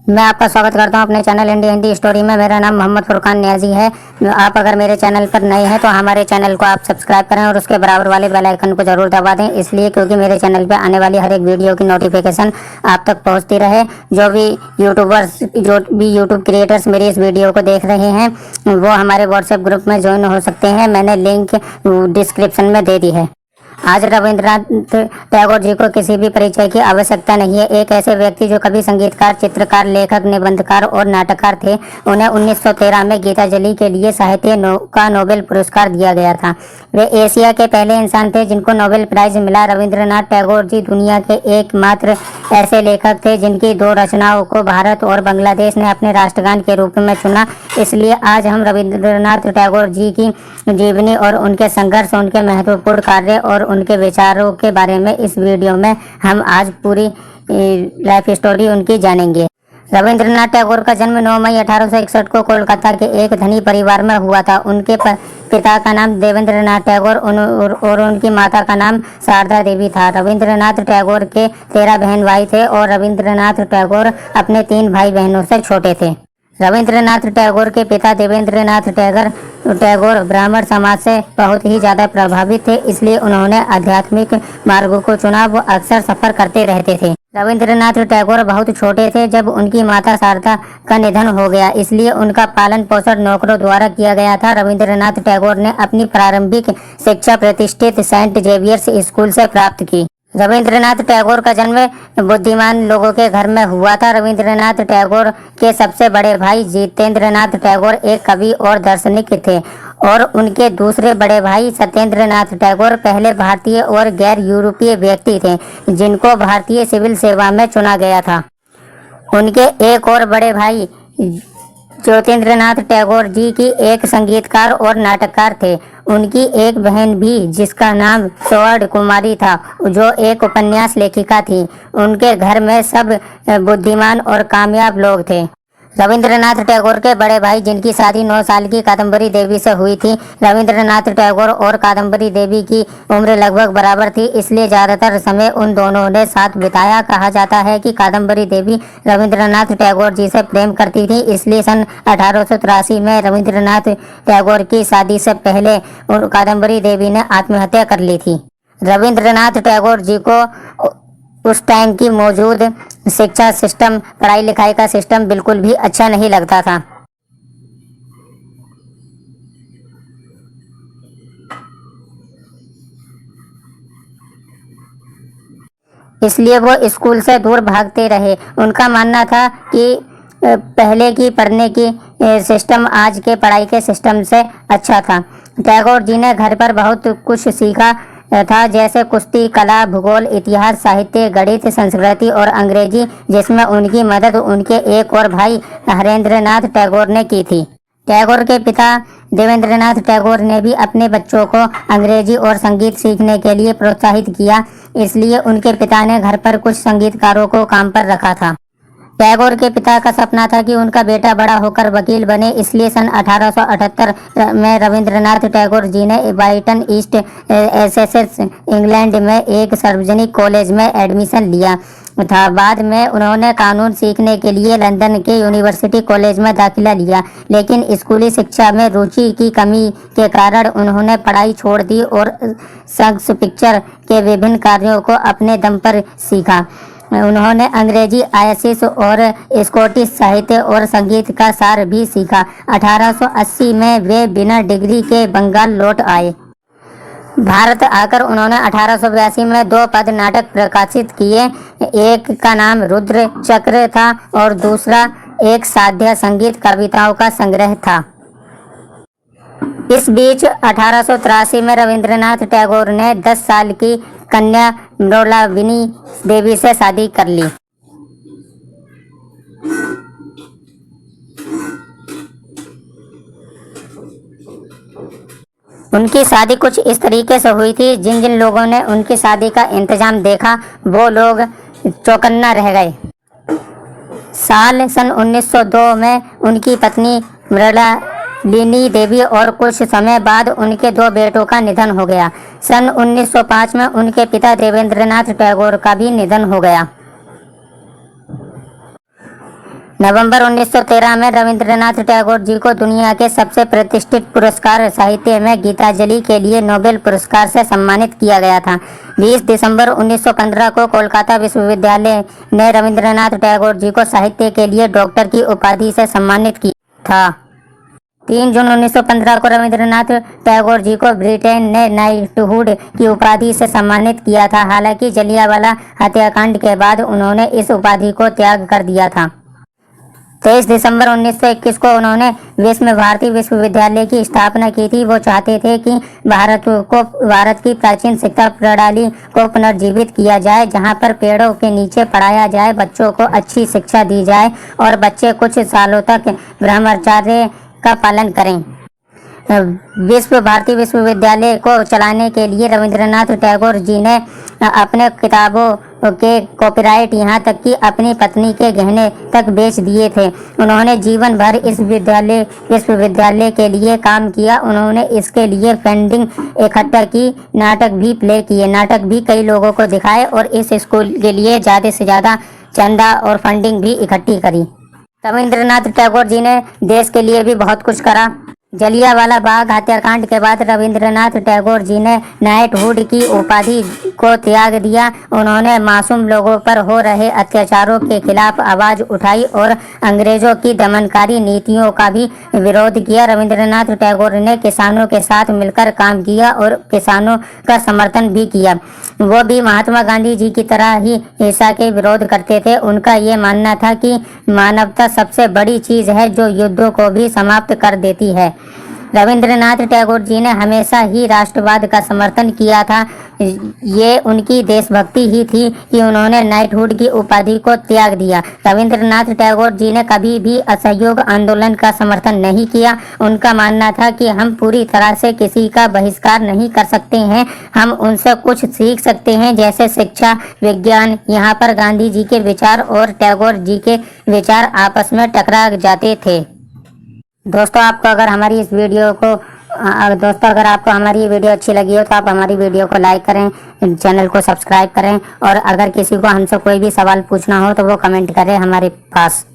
मैं आपका स्वागत करता हूं अपने चैनल इंडिया हिंदी स्टोरी में। मेरा नाम मोहम्मद फुरकान न्याजी है। आप अगर मेरे चैनल पर नए हैं तो हमारे चैनल को आप सब्सक्राइब करें और उसके बराबर वाले बेल आइकन को जरूर दबा दें, इसलिए क्योंकि मेरे चैनल पर आने वाली हर एक वीडियो की नोटिफिकेशन आप तक पहुंचती रहे। जो भी यूट्यूब क्रिएटर्स मेरी इस वीडियो को देख रहे हैं वो हमारे व्हाट्सएप ग्रुप में ज्वाइन हो सकते हैं। मैंने लिंक डिस्क्रिप्शन में दे दी है। आज रविंद्रनाथ टैगोर जी को किसी भी परिचय की आवश्यकता नहीं है। एक ऐसे व्यक्ति जो कभी संगीतकार, चित्रकार, लेखक, निबंधकार और नाटककार थे। उन्हें 1913 में गीतांजलि के लिए साहित्य का नोबेल पुरस्कार दिया गया था। वे एशिया के पहले इंसान थे जिनको नोबेल प्राइज मिला। रविंद्रनाथ टैगोर जी दुनिया के एकमात्र ऐसे लेखक थे जिनकी दो रचनाओं को भारत और बांग्लादेश ने अपने राष्ट्रगान के रूप में चुना। इसलिए आज हम रविंद्रनाथ टैगोर जी की जीवनी और उनके संघर्ष, उनके महत्वपूर्ण कार्य और उनके विचारों के बारे में इस वीडियो में हम आज पूरी लाइफ स्टोरी उनकी जानेंगे। रविंद्रनाथ टैगोर का जन्म 9 मई 1861 को कोलकाता के एक धनी परिवार में हुआ था। उनके पिता का नाम देवेंद्रनाथ टैगोर और उनकी माता का नाम शारदा देवी था। रविंद्रनाथ टैगोर के 13 बहन भाई थे और रविंद्रनाथ टैगोर अपने 3 भाई बहनों से छोटे थे। रविंद्रनाथ टैगोर के पिता देवेंद्रनाथ टैगोर ब्राह्मण समाज से बहुत ही ज़्यादा प्रभावित थे, इसलिए उन्होंने आध्यात्मिक मार्गों को चुना। वो अक्सर सफ़र करते रहते थे। रविंद्रनाथ टैगोर बहुत छोटे थे जब उनकी माता शारदा का निधन हो गया, इसलिए उनका पालन पोषण नौकरों द्वारा किया गया था। रविंद्रनाथ टैगोर ने अपनी प्रारंभिक शिक्षा प्रतिष्ठित सेंट जेवियर्स स्कूल से प्राप्त की। रविंद्रनाथ टैगोर का जन्म बुद्धिमान लोगों के घर में हुआ था। रविंद्रनाथ टैगोर के सबसे बड़े भाई जितेंद्रनाथ टैगोर एक कवि और दार्शनिक थे और उनके दूसरे बड़े भाई सत्येंद्रनाथ टैगोर पहले भारतीय और गैर यूरोपीय व्यक्ति थे जिनको भारतीय सिविल सेवा में चुना गया था। उनके एक और बड़े भाई ज्योतिन्द्रनाथ टैगोर जी की एक संगीतकार और नाटककार थे। उनकी एक बहन भी जिसका नाम स्वर्ण कुमारी था, जो एक उपन्यास लेखिका थी। उनके घर में सब बुद्धिमान और कामयाब लोग थे। रविंद्रनाथ टैगोर के बड़े भाई जिनकी शादी 9 साल की कादम्बरी देवी से हुई थी। रविंद्रनाथ टैगोर और कादम्बरी देवी की उम्र लगभग बराबर थी, इसलिए ज़्यादातर समय उन दोनों ने साथ बिताया। कहा जाता है कि कादम्बरी देवी रविंद्रनाथ टैगोर जी से प्रेम करती थी, इसलिए सन 1883 में रविंद्रनाथ टैगोर की शादी से पहले कादम्बरी देवी ने आत्महत्या कर ली थी। रविंद्रनाथ टैगोर जी को उस टाइम की मौजूद शिक्षा सिस्टम, पढ़ाई लिखाई का सिस्टम बिल्कुल भी अच्छा नहीं लगता था। इसलिए वो स्कूल से दूर भागते रहे। उनका मानना था कि पहले की पढ़ने की सिस्टम आज के पढ़ाई के सिस्टम से अच्छा था। टैगोर जी ने घर पर बहुत कुछ सीखा था, जैसे कुश्ती, कला, भूगोल, इतिहास, साहित्य, गणित, संस्कृति और अंग्रेजी, जिसमें उनकी मदद उनके एक और भाई हरेंद्रनाथ टैगोर ने की थी। टैगोर के पिता देवेंद्रनाथ टैगोर ने भी अपने बच्चों को अंग्रेजी और संगीत सीखने के लिए प्रोत्साहित किया, इसलिए उनके पिता ने घर पर कुछ संगीतकारों को काम पर रखा था। टैगोर के पिता का सपना था कि उनका बेटा बड़ा होकर वकील बने, इसलिए सन 1878 में रविंद्रनाथ टैगोर जी ने ब्राइटन ईस्ट एसेक्स इंग्लैंड में एक सार्वजनिक कॉलेज में एडमिशन लिया था। बाद में उन्होंने कानून सीखने के लिए लंदन के यूनिवर्सिटी कॉलेज में दाखिला लिया, लेकिन स्कूली शिक्षा में रुचि की कमी के कारण उन्होंने पढ़ाई छोड़ दी और शख्स पिक्चर के विभिन्न कार्यों को अपने दम पर सीखा। उन्होंने अंग्रेजी, आयरिश और स्कॉटिश साहित्य और संगीत का सार भी सीखा। 1880 में वे बिना डिग्री के बंगाल लौट आए। भारत आकर उन्होंने 1882 में 2 पद नाटक प्रकाशित किए। एक का नाम रुद्र चक्र था और दूसरा एक साध्य संगीत कविताओं का संग्रह था। इस बीच 1883 में रविंद्रनाथ टैगोर ने 10 साल की कन्या मृणालिनी देवी से शादी कर ली। उनकी शादी कुछ इस तरीके से हुई थी, जिन जिन लोगों ने उनकी शादी का इंतजाम देखा वो लोग चौकन्ना रह गए। साल सन 1902 में उनकी पत्नी मृणालिनी देवी और कुछ समय बाद उनके 2 बेटों का निधन हो गया। सन 1905 में उनके पिता देवेंद्रनाथ टैगोर का भी निधन हो गया। नवंबर 1913 में रविंद्रनाथ टैगोर जी को दुनिया के सबसे प्रतिष्ठित पुरस्कार साहित्य में गीतांजलि के लिए नोबेल पुरस्कार से सम्मानित किया गया था। 20 दिसंबर 1915 को कोलकाता विश्वविद्यालय ने रविंद्रनाथ टैगोर जी को साहित्य के लिए डॉक्टर की उपाधि से सम्मानित किया था। 3 जून 1915 को रविंद्रनाथ टैगोर जी को ब्रिटेन ने नाइटहुड की उपाधि से सम्मानित किया था। हालांकि जलियांवाला हत्याकांड के बाद उन्होंने इस उपाधि को त्याग कर दिया था। 23 दिसंबर 1921 को उन्होंने भारतीय विश्वविद्यालय की स्थापना की थी। वो चाहते थे कि भारत की प्राचीन शिक्षा प्रणाली को पुनर्जीवित किया जाए, जहां पर पेड़ों के नीचे पढ़ाया जाए, बच्चों को अच्छी शिक्षा दी जाए और बच्चे कुछ सालों तक ब्रह्मचर्य का पालन करें। भारतीय विश्वविद्यालय को चलाने के लिए रविंद्रनाथ टैगोर जी ने अपने किताबों के कॉपीराइट यहाँ तक कि अपनी पत्नी के गहने तक बेच दिए थे। उन्होंने जीवन भर इस विश्वविद्यालय के लिए काम किया। उन्होंने इसके लिए फंडिंग इकट्ठा की, नाटक भी प्ले किए, नाटक भी कई लोगों को दिखाए और इस स्कूल के लिए ज़्यादा से ज़्यादा चंदा और फंडिंग भी इकट्ठी करी। रविंद्रनाथ टैगोर जी ने देश के लिए भी बहुत कुछ करा। जलियांवाला बाग हत्याकांड के बाद रविंद्रनाथ टैगोर जी ने नाइटहुड की उपाधि को त्याग दिया। उन्होंने मासूम लोगों पर हो रहे अत्याचारों के खिलाफ आवाज उठाई और अंग्रेजों की दमनकारी नीतियों का भी विरोध किया। रविंद्रनाथ टैगोर ने किसानों के साथ मिलकर काम किया और किसानों का समर्थन भी किया। वो भी महात्मा गांधी जी की तरह ही हिंसा के विरोध करते थे। उनका ये मानना था कि मानवता सबसे बड़ी चीज है जो युद्धों को भी समाप्त कर देती है। रविंद्रनाथ टैगोर जी ने हमेशा ही राष्ट्रवाद का समर्थन किया था। ये उनकी देशभक्ति ही थी कि उन्होंने नाइटहुड की उपाधि को त्याग दिया। रविंद्रनाथ टैगोर जी ने कभी भी असहयोग आंदोलन का समर्थन नहीं किया। उनका मानना था कि हम पूरी तरह से किसी का बहिष्कार नहीं कर सकते हैं, हम उनसे कुछ सीख सकते हैं, जैसे शिक्षा, विज्ञान। यहाँ पर गांधी जी के विचार और टैगोर जी के विचार आपस में टकरा जाते थे। दोस्तों, आपको अगर हमारी इस वीडियो को अगर आपको हमारी ये वीडियो अच्छी लगी हो तो आप हमारी वीडियो को लाइक करें, चैनल को सब्सक्राइब करें और अगर किसी को हमसे कोई भी सवाल पूछना हो तो वो कमेंट करें हमारे पास।